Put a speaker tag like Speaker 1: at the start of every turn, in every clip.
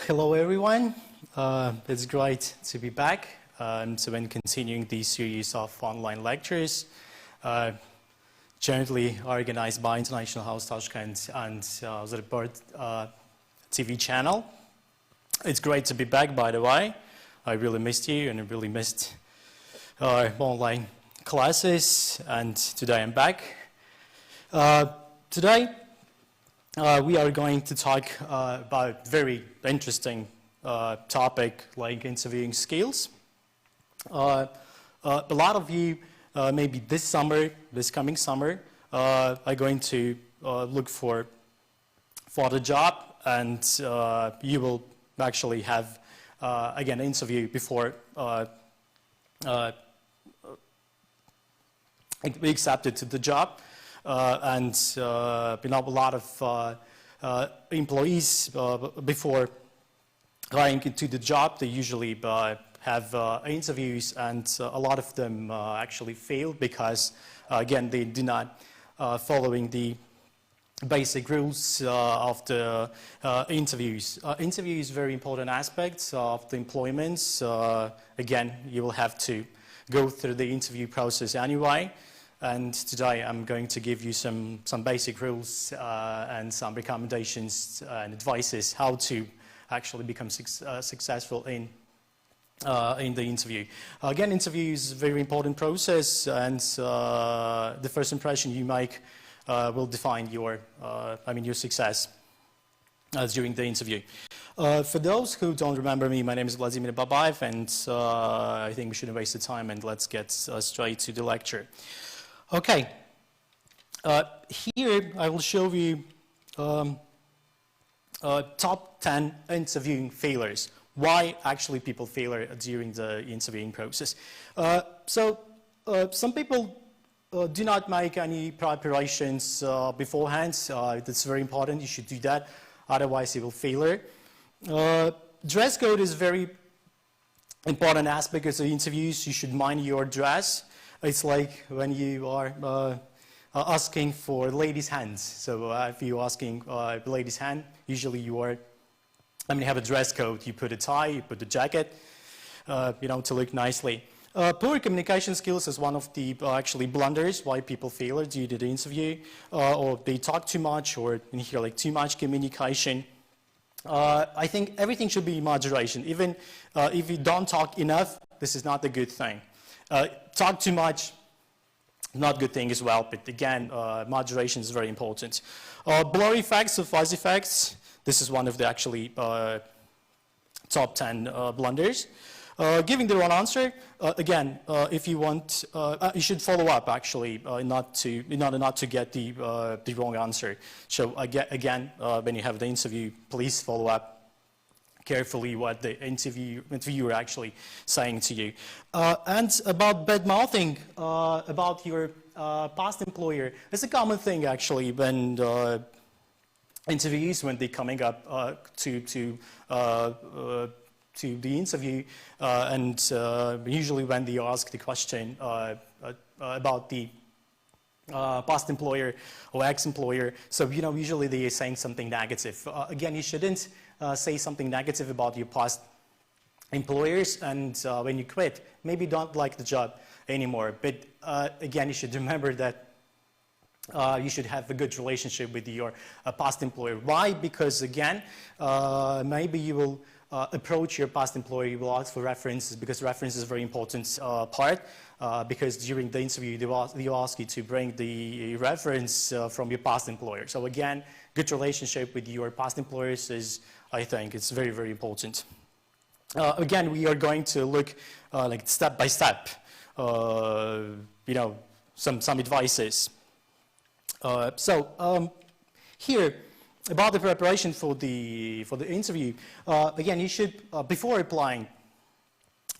Speaker 1: Hello everyone, it's great to be back. So when continuing the series of online lectures, jointly organized by International House Toshkent and UZREPORT TV channel. It's great to be back, by the way. I really missed you and I really missed our online classes, and today I'm back. Today we are going to talk about very interesting topic like interviewing skills. A lot of you maybe this coming summer, are going to look for the job, and you will actually have again an interview before be accepted to the job. And a lot of employees before going into the job, they usually have interviews, and a lot of them actually fail because again they do not following the basic rules of the interviews. Interview is very important aspects of the employment. Again, you will have to go through the interview process anyway. And today I'm going to give you some basic rules and some recommendations and advices how to actually become successful in the interview. Again, interview is a very important process, and the first impression you make will define your your success during the interview. For those who don't remember me, my name is Vladimir Babayev, and I think we shouldn't waste the time, and let's get straight to the lecture. Okay, here I will show you top 10 interviewing failures. Why actually people fail during the interviewing process. Some people do not make any preparations beforehand. That's very important. You should do that. Otherwise, you will fail. Dress code is very important aspect of the interviews. You should mind your dress. It's like when you are asking for ladies' hands. So if you're asking ladies' hand, usually you are, you have a dress code. You put a tie, you put a jacket, to look nicely. Poor communication skills is one of the actually blunders why people fail due to the interview, or they talk too much, or you hear like too much communication. I think everything should be in moderation. Even if you don't talk enough, this is not a good thing. Talk too much, not good thing as well, but again, moderation is very important. Blurry facts or fuzzy facts, this is one of the actually top 10 blunders. Giving the wrong answer, again, if you want, you should follow up actually, in order not to get the wrong answer. So again, when you have the interview, please follow up carefully what the interviewer actually saying to you. And about bad mouthing about your past employer, it's a common thing actually when interviewees, when they're coming up to the interview, and usually when they ask the question about the past employer or ex-employer, so usually they are saying something negative. Again, you shouldn't say something negative about your past employers, and when you quit, maybe don't like the job anymore. But again, you should remember that you should have a good relationship with your past employer. Why? Because again, maybe you will approach your past employer, you will ask for references, because reference is a very important part, because during the interview they ask you to bring the reference from your past employer. So again, good relationship with your past employers is, I think, it's very, very important. Again, we are going to look like step by step, some advices. Here, about the preparation for the interview, again, you should, before applying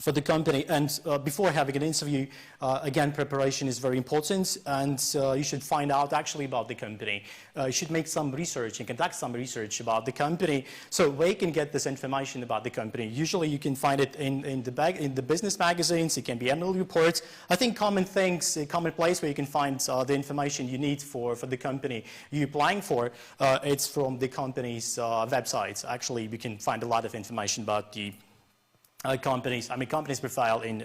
Speaker 1: for the company. And before having an interview, again, preparation is very important, and you should find out actually about the company. You should make some research and conduct some research about the company, so where you can get this information about the company. Usually you can find it in the business magazines, it can be annual reports. I think common things, a common place where you can find the information you need for the company you're applying for, it's from the company's websites. Actually, we can find a lot of information about the company's profile in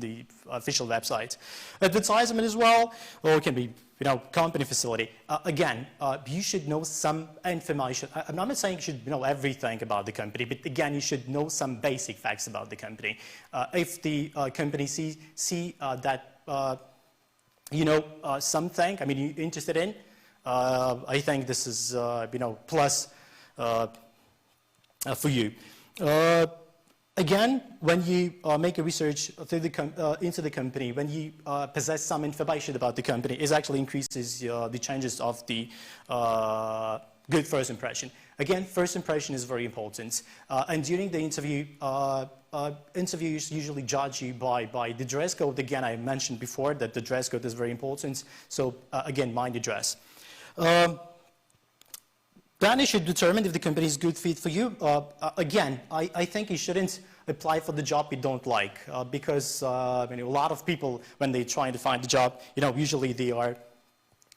Speaker 1: the official website. Advertisement as well, or it can be, company facility. Again, you should know some information. I'm not saying you should know everything about the company, but again, you should know some basic facts about the company. If the company see that you know something, you're interested in, I think this is plus for you. Again, when you make a research into the company, when you possess some information about the company, it actually increases the chances of the good first impression. Again, first impression is very important. And during the interview, interviewers usually judge you by the dress code. Again, I mentioned before that the dress code is very important. So again, mind your dress. Then you should determine if the company is a good fit for you. Again, I think you shouldn't apply for the job you don't like, because a lot of people, when they're trying to find a job, usually they are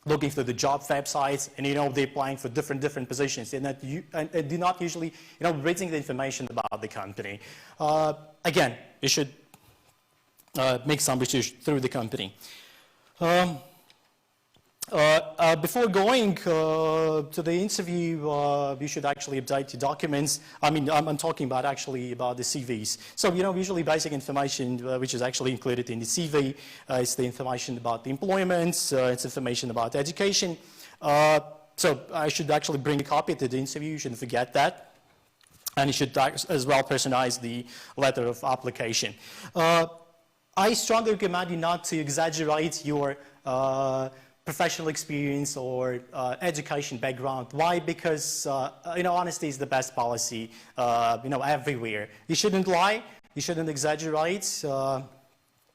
Speaker 1: looking through the job websites, and they're applying for different positions, and do not usually reading the information about the company. Again, you should make some research through the company. Before going to the interview, you should actually update your documents. I'm talking about the CVs. So, usually basic information which is actually included in the CV is the information about the employment, it's information about education. So I should actually bring a copy to the interview, you shouldn't forget that. And you should as well personalize the letter of application. I strongly recommend you not to exaggerate your professional experience or education background. Why? Because honesty is the best policy everywhere. You shouldn't lie, you shouldn't exaggerate.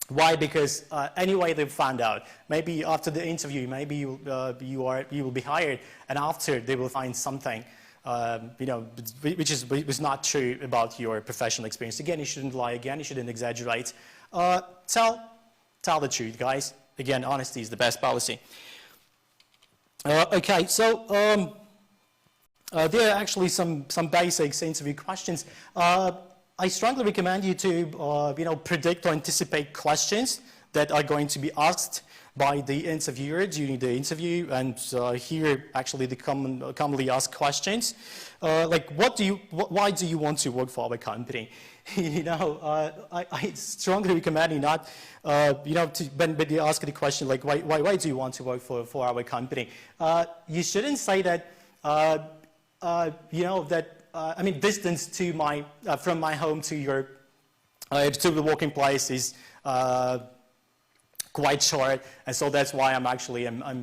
Speaker 1: Why? Because anyway they found out. Maybe after the interview, maybe you will be hired, and after they will find something which was not true about your professional experience. Again, you shouldn't lie. Again, you shouldn't exaggerate. Tell the truth, guys. Again, honesty is the best policy. Okay, so there are actually some basic interview questions. I strongly recommend you to predict or anticipate questions that are going to be asked by the interviewer during the interview, and here actually the commonly asked questions, like why do you want to work for our company? I strongly recommend you not, when they ask the question like why do you want to work for our company? You shouldn't say that distance to from my home to your to the working place is quite short, and so that's why I'm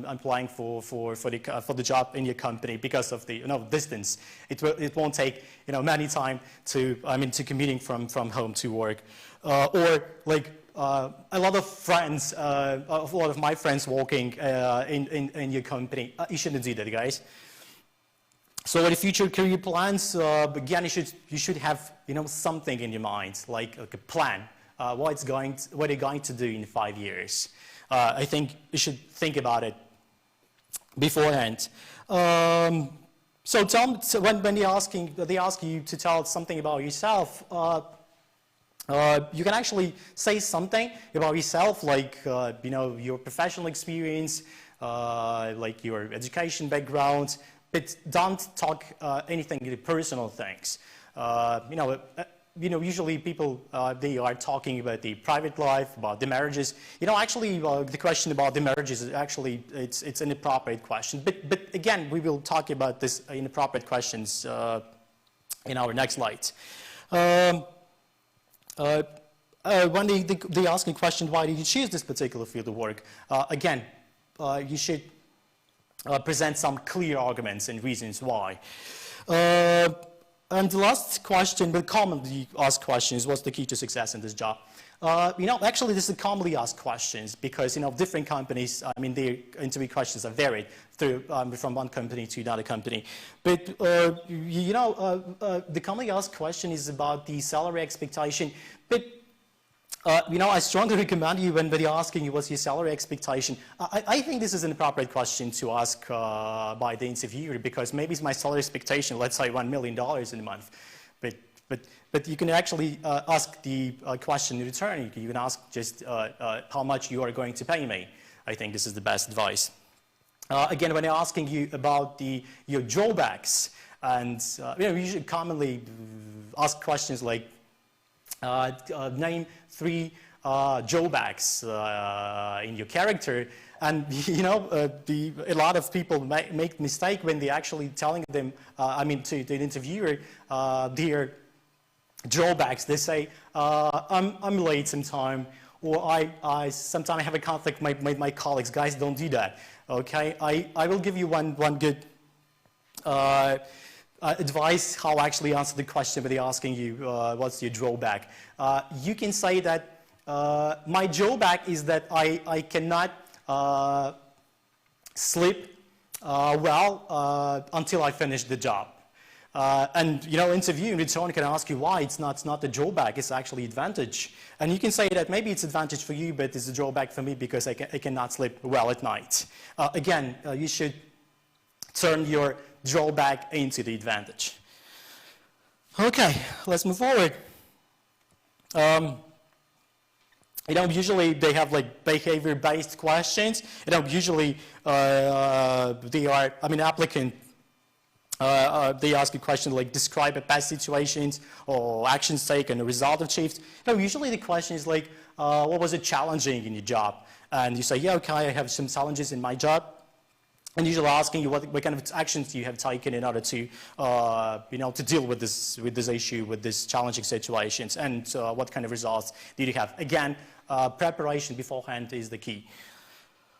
Speaker 1: applying for the job in your company, because of the distance. It won't take many time to commuting from home to work, or like a lot of my friends working in your company. You shouldn't do that, guys. So with the future career plans, again, you should have something in your mind, like a plan. What you're going to do in 5 years. I think you should think about it beforehand. So when they ask you to tell something about yourself, you can actually say something about yourself, like your professional experience, like your education background, but don't talk anything personal things. Usually people, they are talking about the private life, about the marriages. Actually, the question about the marriages is actually, it's an inappropriate question. But again, we will talk about this inappropriate questions in our next slides. When they ask a question, why did you choose this particular field of work? Again, you should present some clear arguments and reasons why. And the last question, the commonly asked question is, what's the key to success in this job? Actually, this is commonly asked questions because, different companies, their interview questions are varied from one company to another company. But, the commonly asked question is about the salary expectation. But, I strongly recommend you when they're asking you what's your salary expectation. I think this is an appropriate question to ask by the interviewer because maybe it's my salary expectation, let's say $1 million in a month. But you can actually ask the question in return. You can ask just how much you are going to pay me. I think this is the best advice. Again, when they're asking you about your drawbacks, and you should commonly ask questions like, name 3 drawbacks in your character. And a lot of people make mistake when they actually telling them, to the interviewer, their drawbacks. They say, I'm late sometime, or I sometimes have a conflict with my colleagues. Guys, don't do that. Okay, I will give you one good advice how actually answer the question when they're asking you what's your drawback. You can say that my drawback is that I cannot sleep well until I finish the job. And interview in return can ask you why it's not a drawback, it's actually advantage. And you can say that maybe it's advantage for you, but it's a drawback for me because I cannot sleep well at night. Again, you should turn your drawback into the advantage. Okay, let's move forward. Usually they have like behavior-based questions. Usually they are, applicant. They ask a question like describe a past situations or actions taken, a result achieved. Usually the question is like, what was it challenging in your job? And you say, yeah, okay, I have some challenges in my job. And usually asking you what kind of actions you have taken in order to, to deal with this issue, with these challenging situations, and what kind of results did you have? Again, preparation beforehand is the key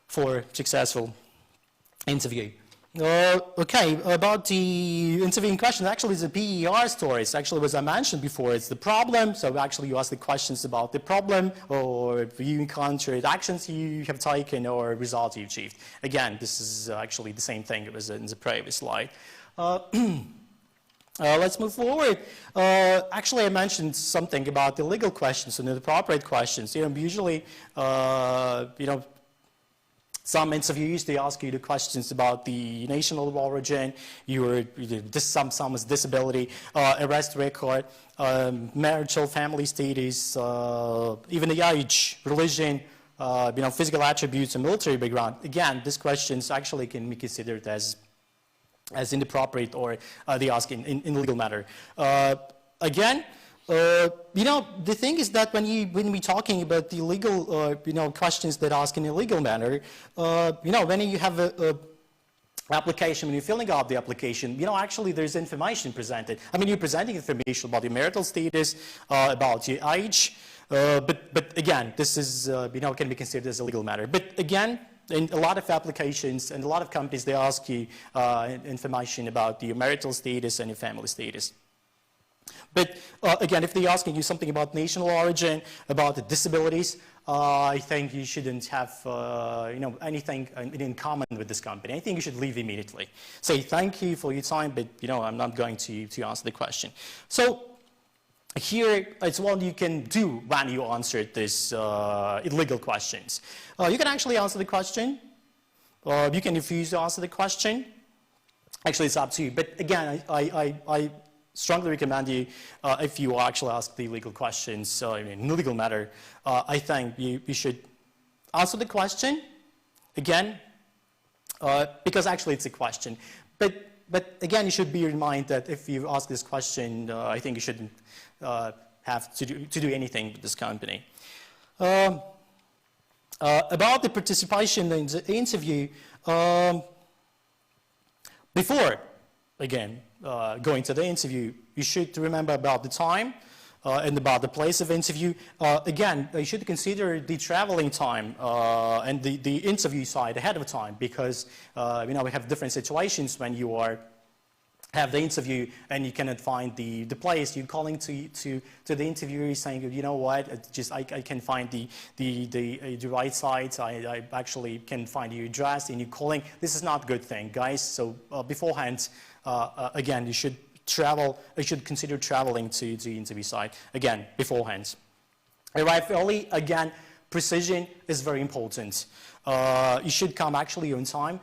Speaker 1: for successful interview. Okay, about the interviewing question, actually it's a PER story. It's actually, as I mentioned before, it's the problem. So actually you ask the questions about the problem, or you encountered actions you have taken, or results you achieved. Again, this is actually the same thing as in the previous slide. Let's move forward. Actually, I mentioned something about the legal questions and the appropriate questions. Usually, some interviews, they ask you the questions about the national origin, someone's disability, arrest record, marital family status, even the age, religion, physical attributes, and military background. Again, these questions actually can be considered as inappropriate, or they ask in legal matter. Again, the thing is that when we're talking about the legal, questions that ask in a legal manner, when you have a application, when you're filling out the application, actually there's information presented. You're presenting information about your marital status, about your age, but again, this is, can be considered as a legal matter. But again, in a lot of applications and a lot of companies, they ask you information about your marital status and your family status. But again, if they're asking you something about national origin, about the disabilities, I think you shouldn't have anything in common with this company. I think you should leave immediately. Say thank you for your time, but I'm not going to answer the question. So here it's what you can do when you answer these illegal questions. You can actually answer the question, or you can refuse to answer the question. Actually, it's up to you. But again, I strongly recommend you, if you actually ask the legal questions in a legal matter, I think you should answer the question, again, because actually it's a question. But again, you should be reminded that if you ask this question, I think you shouldn't have to do anything with this company. About the participation in the interview, before, again, going to the interview, you should remember about the time and about the place of interview. Again, you should consider the traveling time and the interview side ahead of time, because we have different situations when you are have the interview and you cannot find the place, you're calling to the interviewer saying, you know what, I can find the right site, I actually can find your address, and you're calling. This is not a good thing, guys. So beforehand, again, you should consider traveling to the interview site, again, beforehand. Arrive early, again, precision is very important. You should come actually on time.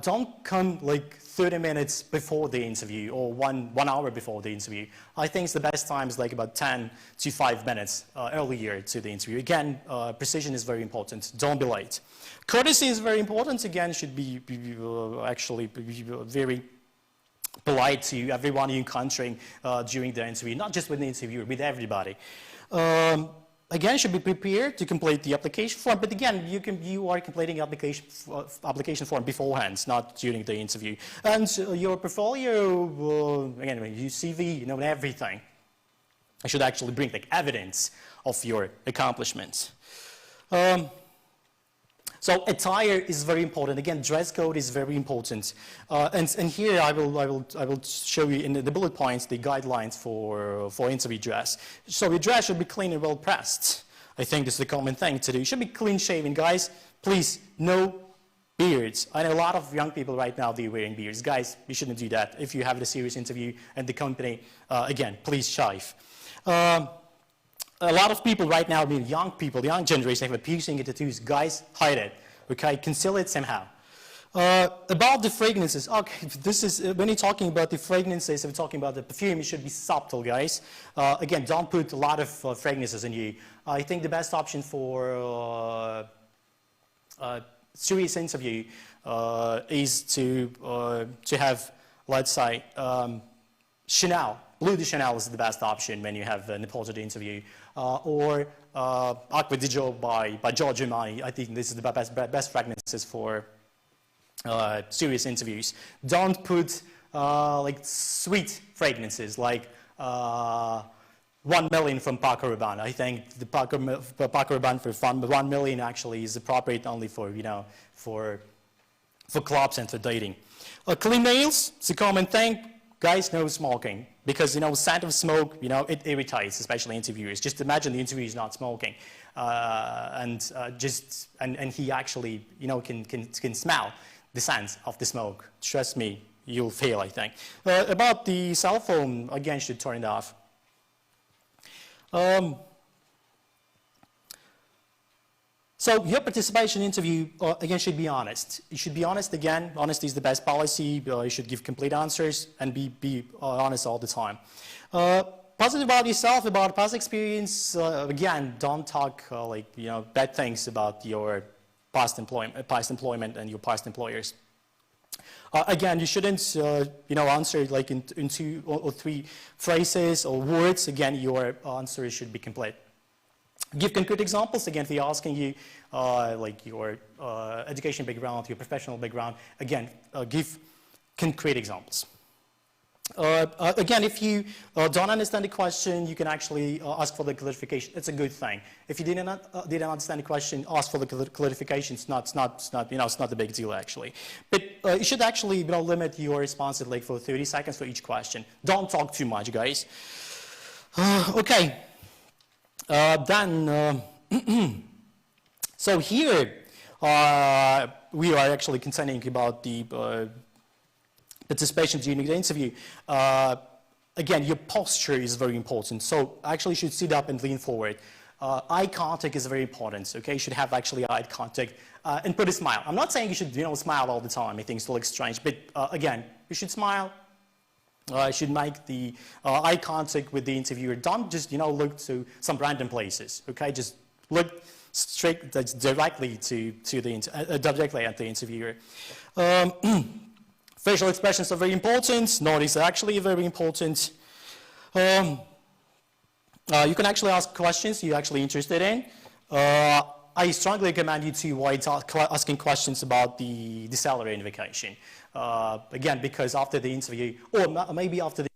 Speaker 1: Don't come like 30 minutes before the interview or one hour before the interview. I think the best time is like about 10 to 5 minutes earlier to the interview. Again, precision is very important. Don't be late. Courtesy is very important. Again, should be actually very polite to everyone you're encountering during the interview, not just with the interviewer, with everybody. Again, should be prepared to complete the application form, but again, you are completing application form beforehand, not during the interview. And your portfolio, again, your CV, everything. I should actually bring like evidence of your accomplishments. So attire is very important. Again, dress code is very important. And here I will show you in the bullet points the guidelines for interview dress. So your dress should be clean and well pressed. I think this is a common thing to do. You should be clean shaven, guys. Please, no beards. I know a lot of young people right now, they're wearing beards. Guys, you shouldn't do that. If you have a serious interview at the company, again, please shave. A lot of people right now, young people, the young generation, have a piercing and tattoos. Guys, hide it, okay? Conceal it somehow. About the fragrances, okay, this is, when you're talking about the fragrances, if we're talking about the perfume, it should be subtle, guys. Again, don't put a lot of fragrances in you. I think the best option for serious interview is to have, let's say, Chanel. Bleu de Chanel is the best option when you have an important interview. Or Acqua di Gio by Giorgio Armani. I think this is the best fragrances for serious interviews. Don't put like sweet fragrances like 1 million from Paco Rabanne. I think the Paco Rabanne for 1 million actually is appropriate only for for clubs and for dating. Clean nails is a common thing. Guys, no smoking, because scent of smoke, it irritates, especially interviewers. Just imagine the interviewer is not smoking, and he actually can smell the scent of the smoke. Trust me, you'll fail, I think. About the cell phone, again, should turn it off. So your participation interview, again, should be honest. You should be honest, again. Honesty is the best policy. You should give complete answers and be honest all the time. Positive about yourself, about past experience. Again, don't talk bad things about your past employment and your past employers. Again, you shouldn't answer like in 2 or 3 phrases or words. Again, your answer should be complete. Give concrete examples. Again, if they're asking you like your education background, your professional background, again, give concrete examples. Again, if you don't understand the question, you can actually ask for the clarification. It's a good thing. If you didn't understand the question, ask for the clarification. It's not a big deal actually. But you should actually limit your responses like for 30 seconds for each question. Don't talk too much, guys. Okay. So here we are actually continuing about the participation during the interview. Again, your posture is very important. So actually you should sit up and lean forward. Eye contact is very important, okay? You should have actually eye contact and put a smile. I'm not saying you should smile all the time. I think it looks strange, but again, you should smile. Should make the eye contact with the interviewer. Don't just look to some random places. Okay, just look straight directly directly at the interviewer. Facial expressions are very important. Notice are actually very important. You can actually ask questions you're actually interested in. I strongly recommend you to avoid asking questions about the salary and vacation. Again, because after the interview, or maybe after the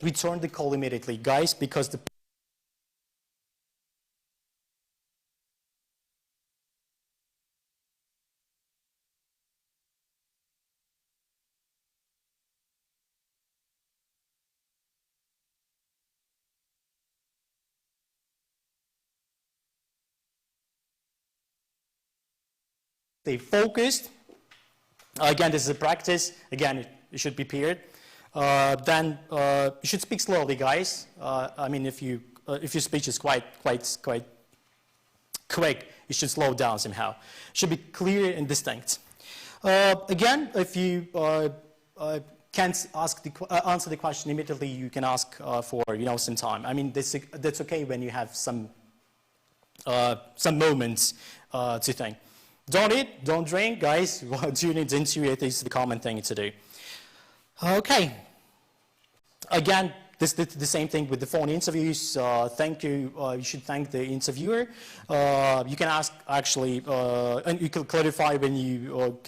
Speaker 1: return the call immediately, guys, because stay focused. Again, this is a practice. Again, it should be paired. Then you should speak slowly, guys. I mean, if your speech is quite quick, you should slow down somehow. It should be clear and distinct. Again, if you can't answer the question immediately, you can ask for some time. I mean, that's okay when you have some moments to think. Don't eat, don't drink, guys. During the interview, it is the common thing to do. Okay. Again, this is the same thing with the phone interviews. Thank you. You should thank the interviewer. You can ask actually, and you can clarify when you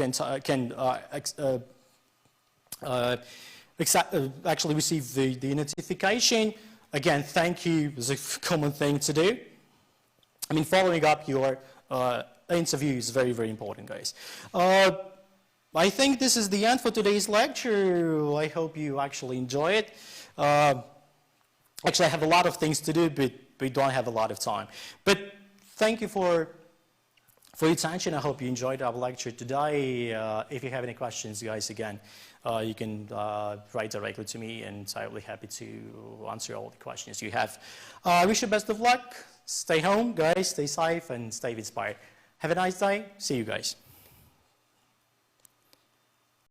Speaker 1: actually receive the notification. Again, thank you is a common thing to do. I mean, following up your interview is very, very important, guys. I think this is the end for today's lecture. I hope you actually enjoy it. Actually, I have a lot of things to do, but we don't have a lot of time. But thank you for your attention. I hope you enjoyed our lecture today. If you have any questions, guys, again, you can write directly to me, and I'll be happy to answer all the questions you have. I wish you best of luck. Stay home, guys. Stay safe and stay inspired. Have a nice day. See you guys.